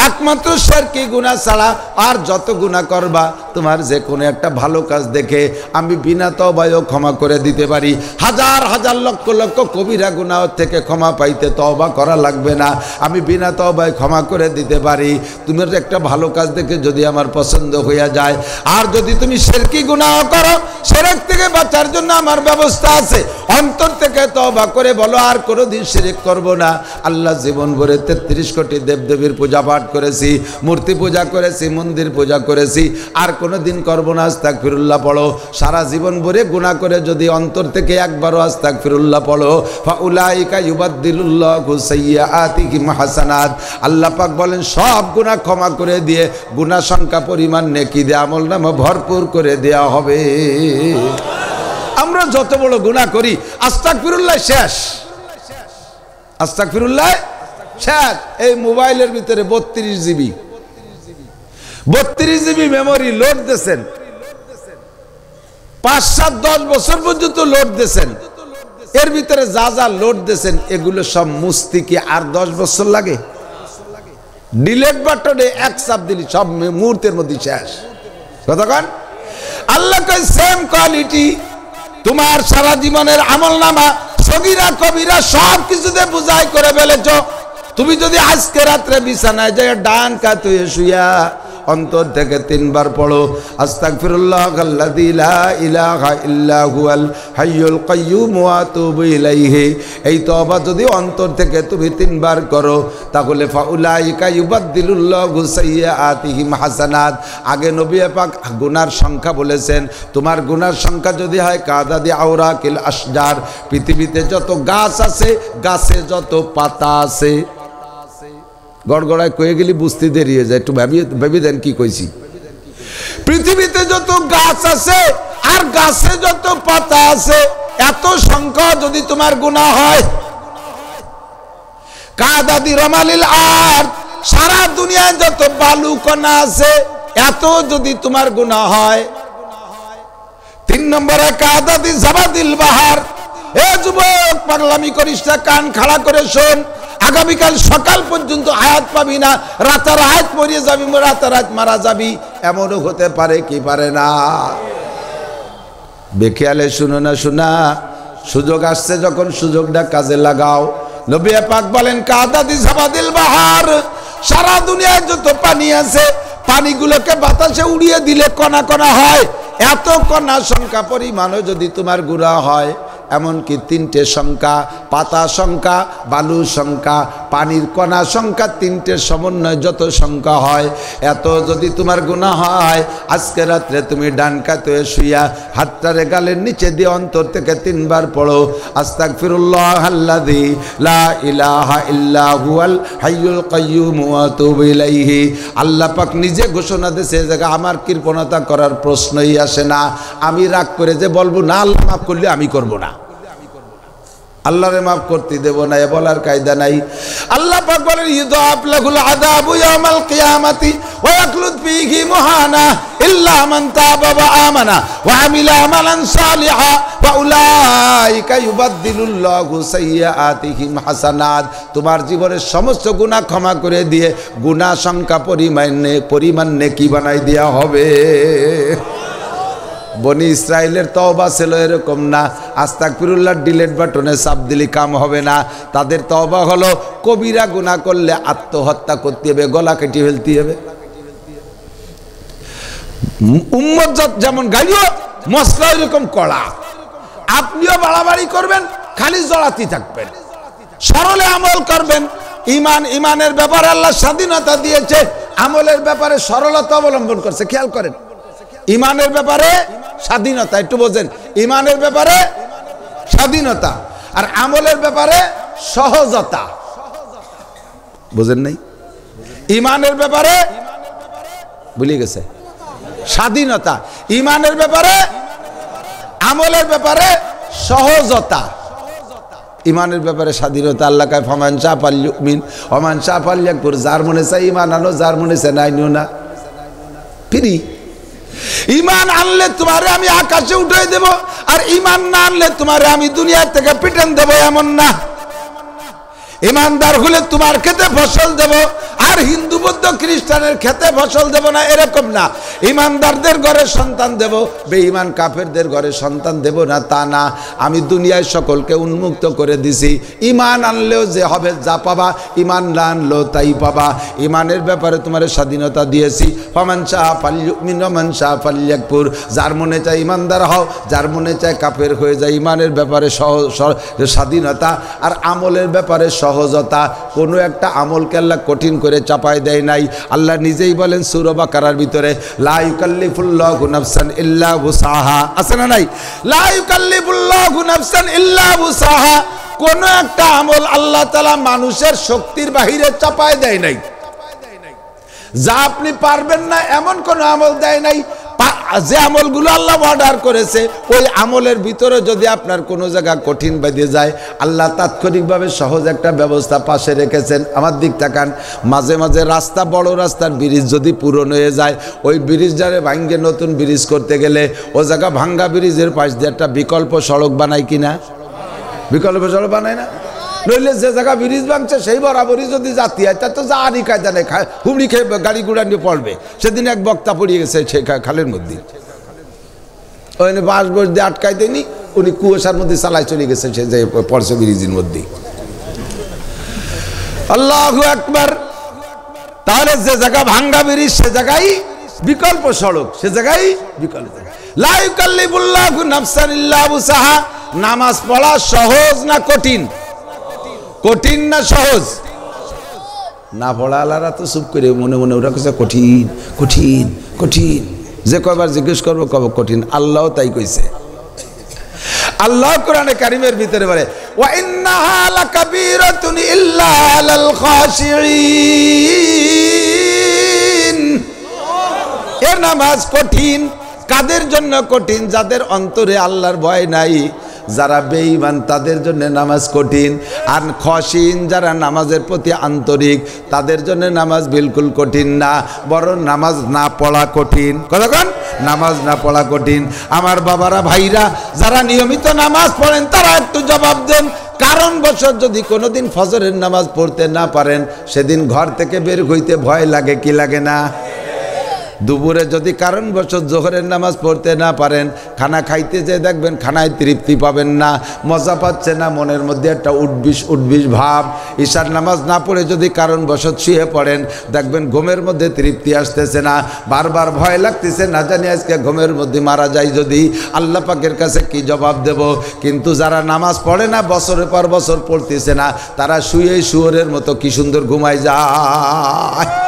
একমাত্র শিরকি গুনাহ ছাড়া আর যত গুনাহ করবা, তোমার যে কোনো একটা ভালো কাজ দেখে আমি বিনা তওবায়ও ক্ষমা করে দিতে পারি। হাজার হাজার লক্ষ লক্ষ কবিরা গুনাহ থেকে ক্ষমা পাইতে তওবা করা লাগবে না, আমি বিনা তওবায় ক্ষমা করে দিতে পারি। তুমি একটা ভালো কাজ দেখে যদি আমার পছন্দ হইয়া যায়, আর যদি তুমি শিরকি গুনাহ করো, শিরক থেকে বাঁচার জন্য আমার ব্যবস্থা আছে। অন্তর থেকে তওবা করে বলো, আর কোনোদিন শিরক করব না। আল্লাহ জীবন ভরে 33 কোটি দেবদেবীর পূজা পাঠ করেছি, মূর্তি পূজা করেছি, মন্দির পূজা করেছি, আর কোনোদিন করব না। আস্তাগফিরুল্লাহ পড়ো। সারা জীবন ভরে গুনাহ করে যদি অন্তর থেকে একবারও আস্তাগফিরুল্লাহ পড়ো, ফাউলাইকা ইউবাদদিলুল্লাহু সাইয়্যাতিহিম হাসানাত। আল্লাহ পাক বলেন সব গুনাহ ক্ষমা করে দিয়ে গুনাহ সংখ্যা পরিমাণ নেকি দিয়ে আমলনামা ভরপুর করে দেয়া হবে। আমরা যত বড় গুনাহ করি, আস্তাগফিরুল্লাহ শেষ, আস্তাগফিরুল্লাহ শেষ। এই মোবাইলের ভিতরে 32 জিবি মেমোরি লোড দিয়েছেন, 5, 7, 10 বছর পর্যন্ত লোড দিয়েছেন। এর ভিতরে যা যা লোড দিয়েছেন এগুলো সব মুছতে কি আর 10 বছর লাগে? ডিলেট বাটনে এক চাপ দিলি সব মুহূর্তের মধ্যে শেষ। কতক্ষণ? আল্লাহ কয় সেম কোয়ালিটি তোমার সারা জীবনের আমলনামা সগীরা কবিরা সব কিছুতে বুঝাই করে ফেলেছ। তুমি যদি আজকে রাত্রে বিছানায় যায় ডান কাত হয়ে শুয়া অন্তর থেকে 3 বার পড়ো, আস্তাগফিরুল্লাহাল্লাযী লা ইলাহা ইল্লা হুয়াল হাইয়ুল কাইয়্যুম ওয়া আতুবু ইলাইহি। এই তওবা যদি অন্তর থেকে তুমি 3 বার করো, তাহলে ফাউলাইকা ইউবাদদিলুল্লাহু সাইয়্যাতিহিম হাসানাত। আগে নবী পাক গুনার সংখ্যা বলেছেন, তোমার গুনার সংখ্যা যদি হয় কাদাদি আওরাকিল আশজার, পৃথিবীতে যত গাছ আছে, গাছে যত পাতা আছে। গড়গড়ায় কয়ে গেলি বুঝতে দেরি হয়ে যায়, একটু ভেবে দেন কি কইছি। পৃথিবীতে যত গাছ আছে আর গাছে যত পাতা আছে, এত সংখ্যা যদি তোমার গুনাহ হয়, কাদাদি রমালিল আরদ, সারা দুনিয়ায় যত বালু কণা আছে, এত যদি তোমার গুনাহ হয়। 3 নম্বরে কাদাদি জাবাদিল বাহার। এ যুবক, পাগলামি করিস না, কান খাড়া করে শোন। আগামীকাল সকাল পর্যন্ত আয়াত পাবি না, রাতারাত মরিয়ে যাবি, রাতারাত মারা যাবি, এমনও হতে পারে কি পারে না? বেখেয়ালে শুনো না শোনা, সুযোগ আসছে যখন সুযোগটা কাজে লাগাও। নবী পাক বলেন কাদাদি জাবাদিল বাহার, সারা দুনিয়ায় যত পানি আছে, পানিগুলোকে বাতাসে উড়িয়ে দিলে কণা কণা হয়। এত কণা সংখ্যা পরিমাণও যদি তোমার গুনাহ হয়, এমনকি 3টে সংখ্যা, পাতা সংখ্যা, বালু সংখ্যা, পানির কণা সংখ্যা তিনটের সমন্বয় যত সংখ্যা হয় এত যদি তোমার গুনাহ হয়, আজকে রাত্রে তুমি ডান কাতে শুইয়া হাতটারে গালের নিচে দিয়ে অন্তর থেকে 3 বার পড়ো, আস্তাগফিরুল্লাহাল্লাযী লা ইলাহা ইল্লা হুয়াল হাইয়ুল কাইয়্যুম ওয়া আতুবু ইলাইহি। আল্লাহ পাক নিজে ঘোষণা দিয়েছে, এই জায়গা আমার কৃপণতা করার প্রশ্নই আসে না। আমি রাগ করে যে বলবো না আল্লাহ মাফ করলে আমি করব না, আল্লাহরে মাফ করতে দেব না, এ বলার কায়দা নাই। আল্লাহ পাক বলেন ইউদাফ লাহুল আযাবু ইয়াউমাল কিয়ামাতি ওয়া ইয়াখলুদ ফীহি মুহানা ইল্লা মান তাবা ওয়া আমানা ওয়া আমিলা আমালান সালিহা ওয়া উলাইকা ইউবাদদিলুল্লাহু সাইয়্যাতিহিম হাসানাত। তোমার জীবনের সমস্ত গুনাহ ক্ষমা করে দিয়ে গুনাহ সংখ্যা পরিমাণ নেকি বানাই দেয়া হবে। বনি ইসরায়েলের তওবা ছিল এরকম না, আস্তাগফিরুল্লাহ ডিলেট বাটনে চাপ দিলে কাম হবে না। তাদের তওবা হলো কবিরা গুনাহ করলে আত্মহত্যা করতে হবে, গলা কেটে ফেলতে হবে। উম্মত যেমন গাড়িও মশলা এরকম কড়া, আপনিও বাড়াবাড়ি করবেন, খালি জড়াতি থাকবেন, সরলে আমল করবেন। ইমানের ব্যাপারে আল্লাহ স্বাধীনতা দিয়েছে, আমলের ব্যাপারে সরলতা অবলম্বন করছে। খেয়াল করেন, ইমানের ব্যাপারে স্বাধীনতা, একটু বোঝেন, ইমানের ব্যাপারে স্বাধীনতা আর আমলের ব্যাপারে সহজতা। বুঝেন নাই? ইমানের ব্যাপারে ভুলে গেছে স্বাধীনতা, ইমানের ব্যাপারে, আমলের ব্যাপারে সহজতা। ইমানের ব্যাপারে স্বাধীনতা, আল্লাহ কয় ফামান শাআ ফালইউমিন ওয়া মান শাআ ফালইয়াকফুর। যার মনে চাই ইমান আনো, যার মনে চাই নাই নিও না। ফ্রি। ইমান আনলে তোমারে আমি আকাশে উঠাই দেব, আর ইমান না আনলে তোমারে আমি দুনিয়া থেকে পিটান দেব, এমন না। ইমানদার হলে তোমার খেতে ফসল দেব, আর হিন্দু বৌদ্ধ খ্রিস্টানের খেতে ফসল দেব না, এরকম না। ইমানদারদের ঘরে সন্তান দেব, বেঈমান কাফেরদের ঘরে সন্তান দেব না, তা না। আমি দুনিয়ায় সকলকে উন্মুক্ত করে দিছি। ইমান আনলেও যে হবে যা পাবা, ইমান না আনলেও তাই পাবা। ইমানের ব্যাপারে তোমার স্বাধীনতা দিয়েছি। ফামান শাআ ফালইউমিন ওয়া মান শাআ ফালইয়াকফুর। যার মনে চায় ইমানদার হও, যার মনে চায় কাফের হয়ে যায়। ইমানের ব্যাপারে স্বাধীনতা আর আমলের ব্যাপারে সহজতা। কোনো একটা আমলকে আল্লাহ কঠিন করে চাপায় দেয় নাই। আল্লাহ নিজেই বলেন সূরা বাকারার ভিতরে, লা ইউকাল্লিফুল্লাহু নাফসান ইল্লা উসাহা। আছে না নাই? লা ইউকাল্লিফুল্লাহু নাফসান ইল্লা উসাহা। কোন একটা আমল আল্লাহ তাআলা মানুষের শক্তির বাহিরে চাপায় দেয় নাই। যা আপনি পারবেন না এমন কোন আমল দেয় নাই। যে আমলগুলো আল্লাহ অর্ডার করেছে, ওই আমলের ভিতরে যদি আপনার কোনো জায়গা কঠিন বেঁধে যায়, আল্লাহ তাৎক্ষণিকভাবে সহজ একটা ব্যবস্থা পাশে রেখেছেন। আমার দিক তাকান, মাঝে মাঝে রাস্তা, বড় রাস্তার ব্রিজ যদি পুরনো হয়ে যায়, ওই ব্রিজটারে ভাঙ্গে নতুন ব্রিজ করতে গেলে ও জায়গা ভাঙ্গা ব্রিজের পাশ দিয়ে একটা বিকল্প সড়ক বানায় কিনা? বিকল্প সড়ক বানায় না? নইলে যে জায়গা ব্রিজ ভাঙছে সেই বরাবরই যদি জাতি হয়, তা তো যা আনি কায়দা নেই, হুমড়ি খেয়ে গাড়ি গুড়া নিয়ে পড়বে। সেদিন এক বক্তা পড়িয়ে গেছে সে খালের মধ্যে, ওই বাঁশ বস দিয়ে আটকাই দেয়নি, উনি কুয়াশার মধ্যে চালায় চলে গেছে, সে যে পড়ছে ব্রিজের মধ্যে। আল্লাহু আকবার। তাহলে যে জায়গা ভাঙ্গা ব্রিজ সে জায়গায় বিকল্প সড়ক, সে জায়গায় বিকল্প। লা ইউকাল্লিফুল্লাহু নাফসান ইল্লা উসাহা। নামাজ পড়া সহজ না কঠিন? কঠিন না সহজ? না পড়া আলারা তো চুপ করে মনে মনে ওরা কইছে কঠিন কঠিন কঠিন। যে কয়বার জিজ্ঞেস করবো কব কঠিন। আল্লাহ তাই কইছে। আল্লাহ কোরআনে কারিমের ভিতরে বলে, ওয়া ইন্নাহা লাকাবীরাতুন ইল্লা আলাল খাশিঈন। এ নামাজ কঠিন। কাদের জন্য কঠিন? যাদের অন্তরে আল্লাহর ভয় নাই, যারা বেঈমান, তাদের জন্য নামাজ কঠিন। আর খশিন, যারা নামাজের প্রতি আন্তরিক, তাদের জন্য নামাজ বিলকুল কঠিন না, বরং নামাজ না পড়া কঠিন। কতক্ষণ? নামাজ না পড়া কঠিন। আমার বাবারা, ভাইরা, যারা নিয়মিত নামাজ পড়েন তারা একটু জবাব দেন। কারণ বশত যদি কোনোদিন ফজরের নামাজ পড়তে না পারেন, সেদিন ঘর থেকে বের হইতে ভয় লাগে কি লাগে না? দুপুরে যদি কারণবশত জোহরের নামাজ পড়তে না পারেন, খানা খাইতে যেয়ে দেখবেন খানায় তৃপ্তি পাবেন না, মজা পাচ্ছে না, মনের মধ্যে একটা উদ্বিষ ভাব। ঈশার নামাজ না পড়ে যদি কারণবশত শুয়ে পড়েন, দেখবেন ঘুমের মধ্যে তৃপ্তি আসতেছে না, বারবার ভয় লাগতেছে, না জানি আজকে ঘুমের মধ্যে মারা যায় যদি, আল্লাহ পাকের কাছে কি জবাব দেব। কিন্তু যারা নামাজ পড়ে না, বছরের পর বছর পড়তেছে না, তারা শুয়েই শুয়োরের মতো কি সুন্দর ঘুমায় যায়।